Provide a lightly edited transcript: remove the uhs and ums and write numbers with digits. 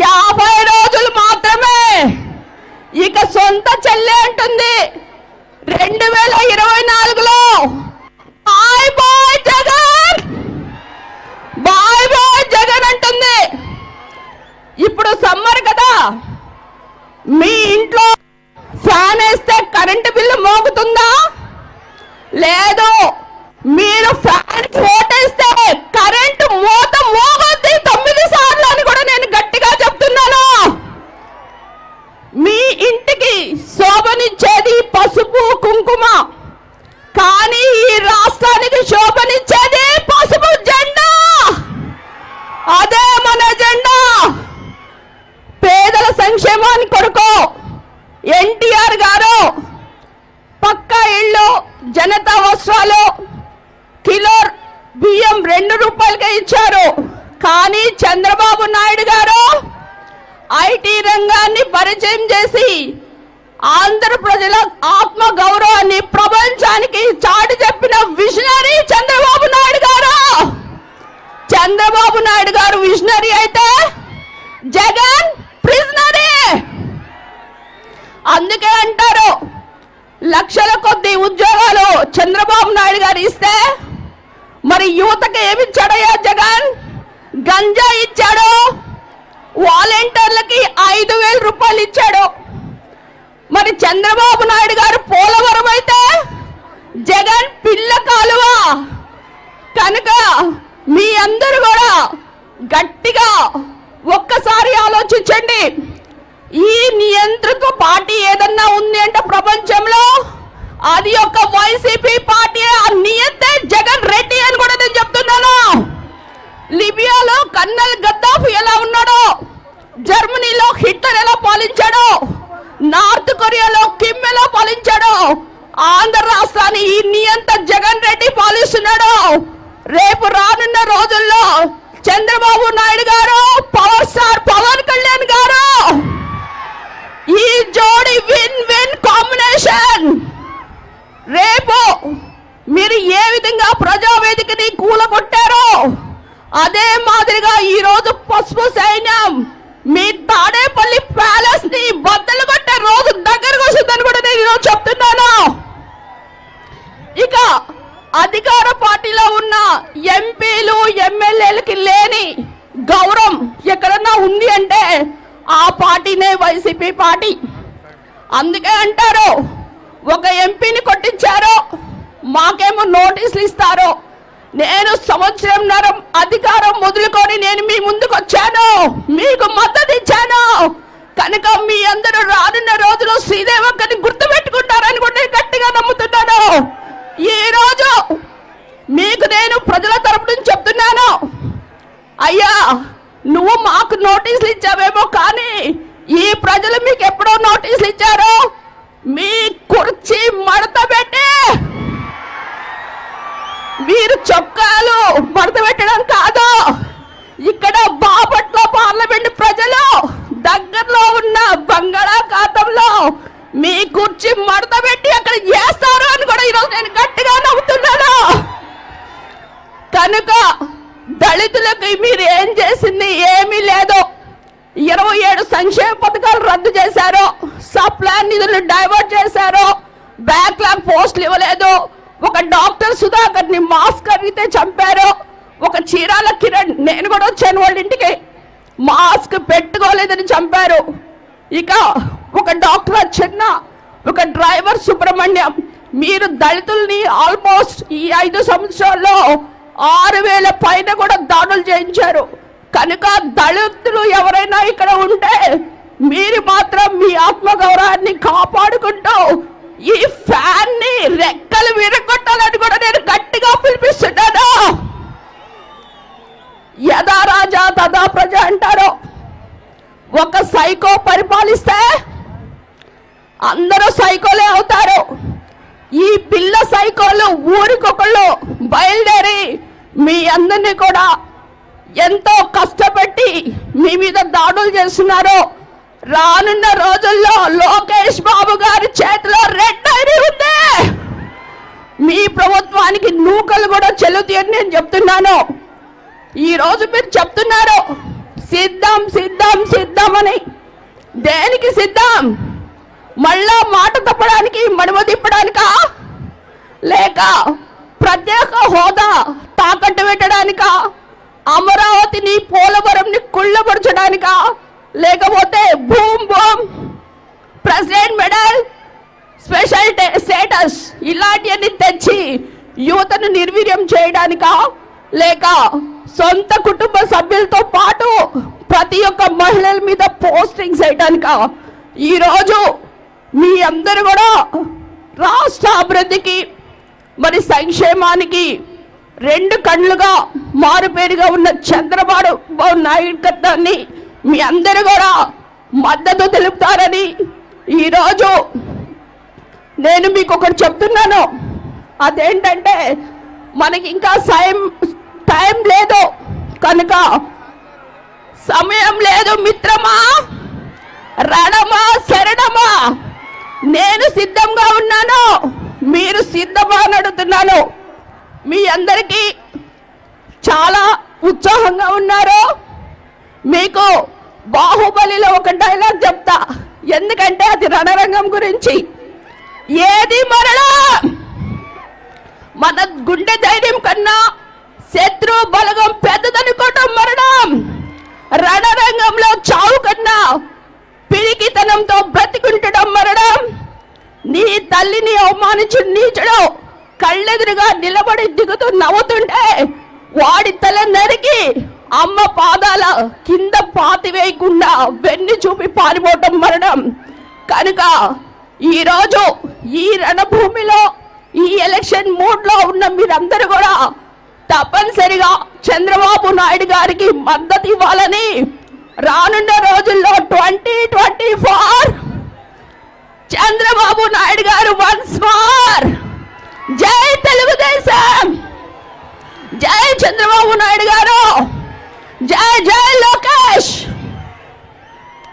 50 రోజులు మాత్రమే. ఇక సొంత చెల్లె అంటుంది 2024లో bye bye Jagan, bye bye Jagan అంటుంది. ఇప్పుడు సమ్మర్ కదా, మీ ఇంట్లో ఫ్యాన్ వేస్తే కరెంటు బిల్లు మోగుతుందా? లేదు. మీరు ఫ్యాన్ ఓటేస్తే కరెంటు మోత మోగొద్ది 9 సార్లు అని కూడా నేను గట్టిగా చెప్తున్నాను. మీ ఇంటికి శోభనిచ్చేది పసుపు కుంకుమ, కానీ ఈ రాష్ట్రానికి శోభనిచ్చేది పసుపు జెండా. అదే మన జెండా. పేదల సంక్షేమానికి కొరకు ఎన్టీఆర్ గారు పక్కా ఇళ్ళు, జనతా వస్త్రాలు, కిలో బియ్యం 2 రూపాయలకే ఇచ్చారు. కానీ చంద్రబాబు నాయుడు గారు ఐటీ రంగాన్ని పరిచయం చేసి ఆంధ్ర ప్రజల ఆత్మ గౌరవాన్ని ప్రపంచానికి చాటి చెప్పిన విజనరీ చంద్రబాబు నాయుడు గారు. చంద్రబాబు నాయుడు గారు విజనరీ అయితే జగన్ ప్రిజనరీ. అందుకే అంటారు లక్షల కొద్ది ఉద్యోగాలు చంద్రబాబు నాయుడు గారు ఇస్తే మరి యువతకి ఏమిచ్చాడయ్యా జగన్? గంజా ఇచ్చాడు, వాలంటీర్లకి 5,000 రూపాయలు ఇచ్చాడు. మరి చంద్రబాబు నాయుడు గారు పోలవరం అయితే జగన్ పిల్ల కాలువ. కనుక మీ అందరూ కూడా గట్టిగా ఒక్కసారి ఆలోచించండి. ఈ నియంత్రిత పార్టీ ఏదన్నా ఉంది అంటే ప్రపంచంలో అది ఒక వైసీపీ పార్టీ. ఆ నియంత్రణ జగన్ రెడ్డి అని కూడా నేను చెప్తున్నాను. లిబియాలో కన్నల్ గద్దాఫీ ఎలా ఉన్నాడో, జర్మనీలో హిట్లర్ ఎలా పాలించాడో, నార్త్ కొరియాలో కిమ్ ఎలా పాలించాడో, ఆంధ్ర రాష్ట్రాన్ని ఈ నియంత్రణ జగన్ రెడ్డి పాలిస్తున్నాడు. రేపు రానున్న రోజుల్లో చంద్రబాబు నాయుడు గారు, పవర్ స్టార్ పవన్ కళ్యాణ్ గారు, ఈ జోడి విన్ విన్ కాంబినేషన్. రేపు మీరు ఏ విధంగా ప్రజావేదికని కూలగొట్టారో అదే మాదిరిగా ఈ రోజు పసుపు సైన్యం మీ తాడేపల్లి ప్యాలెస్ ని బద్దలు కొట్టే రోజు దగ్గరకు వస్తుందని కూడా నేను ఈరోజు చెప్తున్నాను. ఇక అధికార పార్టీలో ఉన్న ఎంపీలు ఎమ్మెల్యేలకి లేని గౌరవం ఎక్కడన్నా ఉంది అంటే ఆ పార్టీనే వైసీపీ పార్టీ. అందుకే అంటారు ఒక ఎంపీని కొట్టించారు, మాకేమో నోటీసులు ఇస్తారు. నేను సంవత్సరంన్నర అధికారం మొదలుకొని నేను మీ ముందుకు వచ్చాను, మీకు మద్దతు ఇచ్చాను. కనుక మీ అందరూ రానున్న రోజులో శ్రీదేవక్కని గుర్తుపెట్టుకుంటారని కూడా నేను గట్టిగా నమ్ముతున్నాను. ఈ రోజు మీకు నేను ప్రజల తరపు నుంచి చెప్తున్నాను, అయ్యా నువ్వు మాకు నోటీసులు ఇచ్చావేమో కానీ ఈ ప్రజలు మీకు ఎప్పుడో నోటీసులు ఇచ్చారు. మీ కుర్చీ మడత పెట్టి, మీరు చొక్కాలు మడత పెట్టడం కాదు, ఇక్కడ బాపట్ల పార్లమెంట్ ప్రజలు దగ్గరలో ఉన్న బంగాళాఖాతంలో మీ కుర్చీ మడత పెట్టి అక్కడ చేస్తారు అని కూడా ఈరోజు నేను గట్టిగా నమ్ముతున్నాను. కనుక దళితులకు మీరు ఏం చేసింది ఏమీ లేదు. 27 సంక్షేమ పథకాలు రద్దు చేశారు, సప్లాన్ నిధులు డైవర్ట్ చేశారు, బ్యాక్లాగ్ పోస్టులు ఇవ్వలేదు. ఒక డాక్టర్ సుధాకర్ ని మాస్క్ అడిగితే చంపారు. ఒక చీరాల కిరణ్, నేను కూడా వచ్చాను వాళ్ళ ఇంటికి, మాస్క్ పెట్టుకోలేదని చంపారు. ఇక ఒక డాక్టర్ చిన్న, ఒక డ్రైవర్ సుబ్రహ్మణ్యం. మీరు దళితుల్ని ఆల్మోస్ట్ ఈ 5 సంవత్సరాల్లో 6,000 పైన కూడా దాడులు చేయించారు. కనుక దళితులు ఎవరైనా ఇక్కడ ఉంటే మీరు మాత్రం మీ ఆత్మగౌరవాన్ని కాపాడుకుంటూ ఈ ఫ్యాన్ ని రెక్కలు విరగొట్టాలని కూడా నేను గట్టిగా పిలిపిస్తున్నాను. యథా రాజా తదా ప్రజ అంటారు. ఒక సైకో పరిపాలిస్తే అందరూ సైకోలే అవుతారు. ఈ పిల్ల సైకోలు ఊరికొకళ్ళు బయలుదేరి మీ అందరినీ కూడా ఎంతో కష్టపెట్టి మీ మీద దాడులు చేస్తున్నారు. రానున్న రోజుల్లో లోకేష్ బాబు గారి చేతిలో రెడ్ డైరీ ఉంది. మీ ప్రభుత్వానికి నూకలు కూడా చెల్లుతాయని నేను చెప్తున్నాను. ఈ రోజు మీరు చెప్తున్నారు సిద్ధం సిద్ధం సిద్ధం అని. దేనికి సిద్ధం? మళ్ళా మాట తప్పడానికి, మడమ తిప్పడానికా? లేక ప్రత్యేక హోదా తాకట్టు పెట్టడానికా? అమరావతిని, పోలవరంని కుళ్ళపరచడానికా? లేకపోతే boom boom, president medal, special status ఇలాంటివన్నీ తెచ్చి యువతను నిర్వీర్యం చేయడానికా? లేక సొంత కుటుంబ సభ్యులతో పాటు ప్రతి ఒక్క మహిళల మీద పోస్టింగ్స్ వేయడానికా? ఈరోజు మీ అందరూ కూడా రాష్ట్ర అభివృద్ధికి సంక్షేమానికి రెండు కళ్ళుగా మారుపేరుగా ఉన్న చంద్రబాబు నాయకత్వాన్ని మీ అందరూ కూడా మద్దతు తెలుపుతారని ఈరోజు నేను మీకు ఒకటి చెప్తున్నాను. అదేంటంటే మనకి ఇంకా టైం లేదు కనుక, సమయం లేదు మిత్రమా, రణమా శరణమా, నేను సిద్ధంగా ఉన్నాను, మీరు సిద్ధమా అని అడుగుతున్నాను. మీ అందరికీ చాలా ఉత్సాహంగా ఉన్నారు. మీకు బాహుబలిలో ఒక డైలాగ్ చెప్తా, ఎందుకంటే అది రణరంగం గురించి. ఏది మరణం? మన గుండె ధైర్యం కన్నా శత్రు బలగం పెద్దదనుకోవటం మరణం. రణరంగంలో చావు కన్నా పిరికితనంతో బ్రతికుంటడం మరణం. నీ తల్లిని అవమానించు నీచుడు కళ్ళెదురుగా నిలబడి దిగుతూ నవ్వుతుంటే వాడి తల నరికి అమ్మ పాదాల కింద పాతి వేయకుండా వెన్ను చూపి పారిపోవటం మరణం. కనుక ఈరోజు ఈ రణభూమిలో, ఈ ఎలక్షన్ మూడ్ లో ఉన్న మీరందరూ కూడా తప్పనిసరిగా చంద్రబాబు నాయుడు గారికి మద్దతు ఇవ్వాలని రానున్న రోజుల్లో 2024 చంద్రబాబు నాయుడు గారు వన్స్ మోర్. జై తెలుగుదేశం, జై చంద్రబాబు నాయుడు గారు, జై జై లోకేష్.